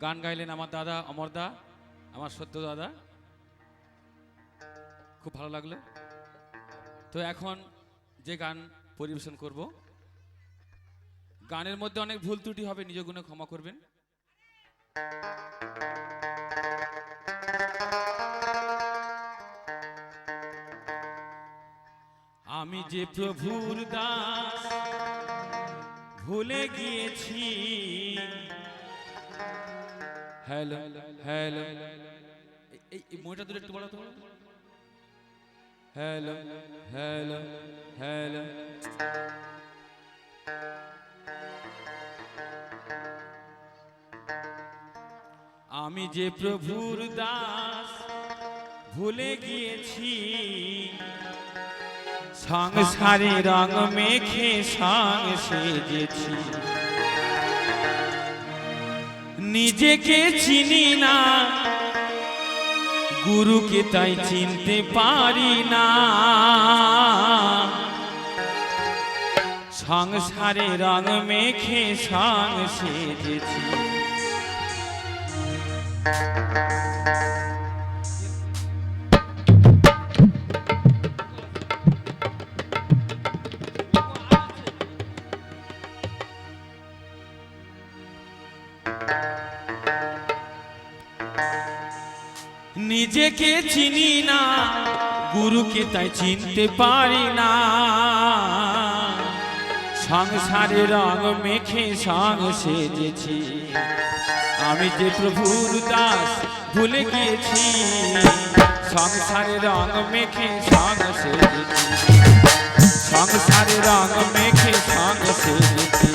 গান গাইলেন আমার দাদা অমর দা, আমার সত্য দাদা, খুব ভালো লাগলো। তো এখন যে গান পরিবেশন করব, গানের মধ্যে অনেক ভুল ত্রুটি হবে, নিজ গুণে ক্ষমা করবেন। আমি যে প্রভুর দাস ভুলে গিয়েছি। হ্যালো হ্যালো, এই মইটা দূরে একটু বলো তো। হ্যালো হ্যালো হ্যালো, আমি যে প্রভুর দাস ভুলে গিয়েছি, সংসারে রং মেখে সং সেজেছি। নিজেকে চিনি না, গুরুকে তাই চিনতে পারি না। সংসারে রং মেখে সং সেজেছি। নিজেকে চিনি না, গুরুকে তাই চিনতে পারি না। সংসারে রং মেখে সং সেজেছি। আমি যে প্রভুর দাস ভুলে গিয়েছি, সংসারে রং মেখে সং সেজেছি। সংসারে রং মেখে সং সেজেছি।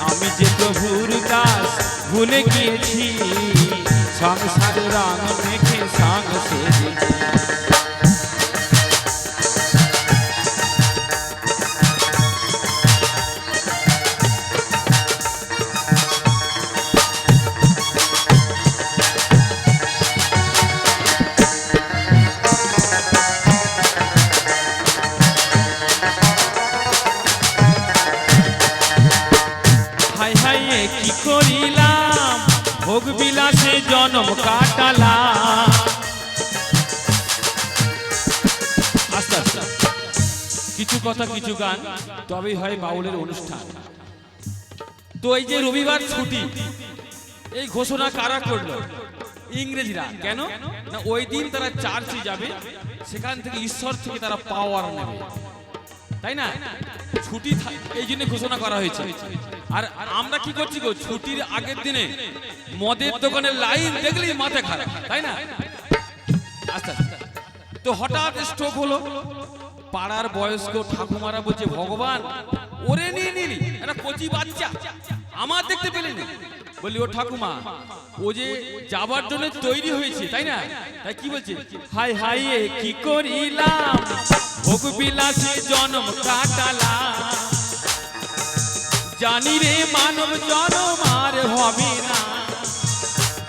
আমি যে প্রভুর দাস ভুলে গিয়েছি, সংসারে রং মেখে সং সেজেছি। হায় হায় কি করিলাম, ভোগ বিলাসে জনম কাটালাম। আস্তে আস্তে কিছু কথা কিছু গান, তবেই হয় বাউলের অনুষ্ঠান। তো এই যে রবিবার ছুটি, এই ঘোষণা কারা করলো? ইংরেজরা। কেন না, ওই দিন তারা চার্চে যাবে, সেখান থেকে ঈশ্বর থেকে তারা পাওয়ার নেবে, তাই না? ছুটি এই জন্য ঘোষণা করা হয়েছে। আর আমরা কি করছি গো, ছুটির আগের দিনে মদের দোকানের লাইন দেখলেই মাথা খারাপ, তাই না? আচ্ছা, তো হঠাৎ স্ট্রোক হলো। পাড়ার বয়স্ক ঠাকুমারা বলছে, ভগবান ওরে নিয়ে নিলি, একটা কচি বাচ্চা আমার দেখতে পেলেনি। বলি, ও ঠাকুমা, ও যে যাবার জন্য তৈরি হয়েছে, তাই না? তাই কি বলছে, হাই হাই কি করিলাম, ভোগ বিলাসে জনম কাটালাম। জানি রে মানব জনম আর হবে না,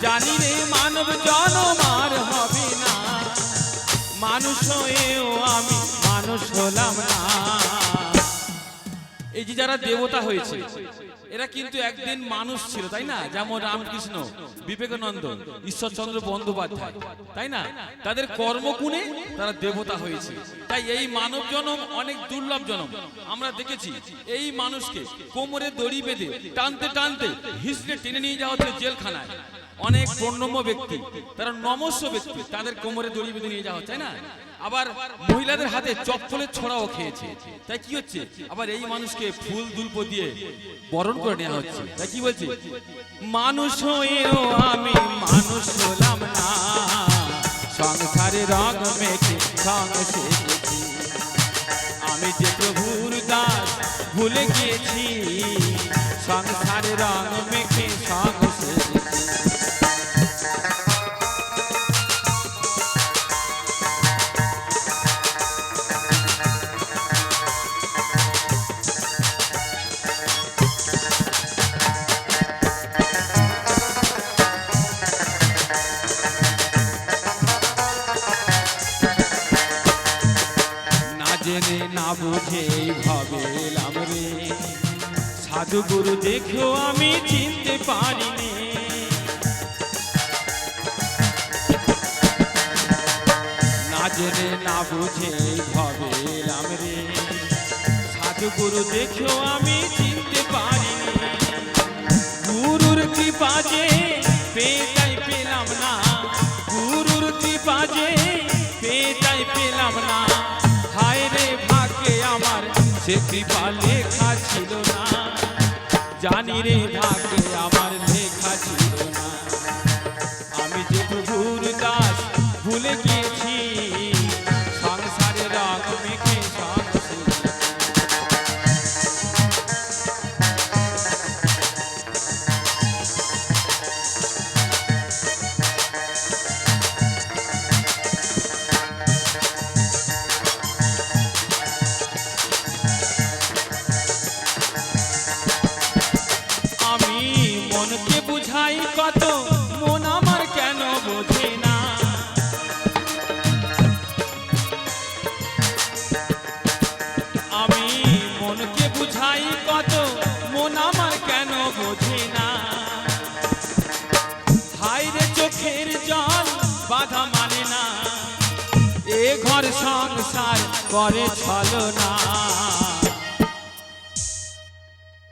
জানি রে মানব জনম আর হবে না। মানুষ হয়েও আমি মানুষ হলাম না। এই যে যারা দেবতা হয়েছে, এরা কিন্তু একদিন মানুষ ছিল, তাই না? যেমন রামকৃষ্ণ, বিবেকানন্দ, ঈশ্বরচন্দ্র বন্দ্যোপাধ্যায়, তাই না? তাদের কর্মগুণে তারা দেবতা হয়েছে। তাই এই মানব জনম অনেক দুর্লভ জনম। আমরা দেখেছি এই মানুষকে কোমরে দড়ি বেঁধে টানতে টানতে হিসড়ে টেনে নিয়ে যাওয়া হচ্ছে জেলখানায়। অনেক প্রণম্য ব্যক্তি, তারা নমস্য ব্যক্তি, তাদের কোমরে দড়ি বেঁধে নিয়ে যাওয়া হচ্ছে, তাই না? আবার মহিলাদের হাতে চপ্পলের ছড়াও খেয়েছে। তাই কি হচ্ছে, আবার এই মানুষকে ফুল দুল্প দিয়ে বরণ করে নেওয়া হচ্ছে। তাই কি বলছে, মানুষ হয়েও আমি মানুষ হলাম না। সংসারে রং মেখে সং সেজেছি। আমি যে প্রভুর দাস ভুলে গিয়েছি, সংসারে রং মেখে সং সেজেছি। জেনে না বুঝে ভাবে এলাম রে, সাধু গুরু দেখেও আমি চিনতে পারিনি। জেনে না বুঝে ভবে এলাম রে, সাধু গুরু দেখেও আমি চিনতে পারিনি, গুরুর কৃপা যে পেতাই পেলাম না, গুরুর কৃপা যে পেতাই পেলাম না, হায় রে ভাগ্যে আমার সে কৃপা লেখা ছিল না, জানি রে ভাগ্যে আমার লেখা ছিল না, আমি যে প্রভুর দাস ভুলে গিয়েছি, সংসারে রং মেখে সংসারে। আমি মনকে বুঝাই কত, মন আমার কেন বোঝে না, আমি মনকে বুঝাই কত, মন আমার কেন বোঝে না, হায় রে চোখের জল বাধা মানে না, এ ঘর সংসার করে ছলনা।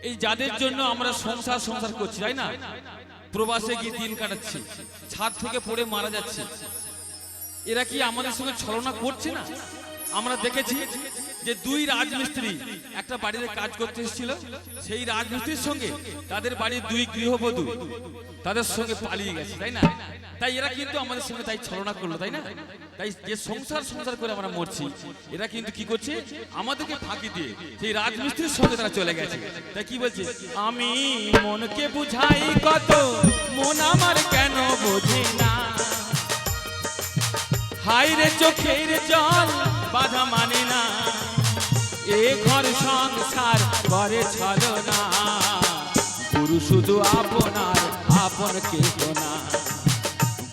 এই যাদের জন্য আমরা সংসার সংসার করছি তাই না, প্রবাসে গিয়ে দিন কাটাচ্ছি, ছাদ থেকে পড়ে মারা যাচ্ছে, এরা কি আমাদের সঙ্গে ছলনা করছে না? আমরা দেখেছি যে দুই রাজমিস্ত্রি একটা বাড়িতে কাজ করতে এসেছিল, সেই রাজমিস্ত্রির সঙ্গে তাদের বাড়ির দুই গৃহবধূ তাদের সঙ্গে পালিয়ে গেছে তাই না, তাই এরা কিন্তু আমাদের সঙ্গে তাই ছলনা করলো তাই না, তাই যে সংসার সংসার করে আমরা মরছি, এরা কিন্তু কি করছে আমাদেরকে ফাঁকি দিয়ে সেই রাজমিস্ত্রির সঙ্গে তারা চলে গেছে। তাই কি বলছে, আমি মনকে বুঝাই কত, মন আমার কেন বোঝে না, হায় রে চোখের জল বাধা মানে না, এ ঘর সংসার করে ছলনা, গুরু শুধু আপনার আপন কেহ না,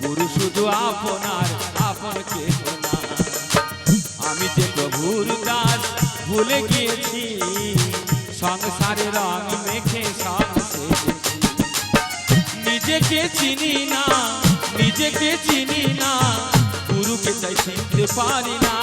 গুরু শুধু আপনার আপন কেহ না, আমি যে প্রভুর দাস ভুলে গিয়েছি, সংসারে রং মেখে সংসারে, নিজেকে চিনি না, নিজেকে চিনি না, গুরুকে তাই চিনতে পারি না।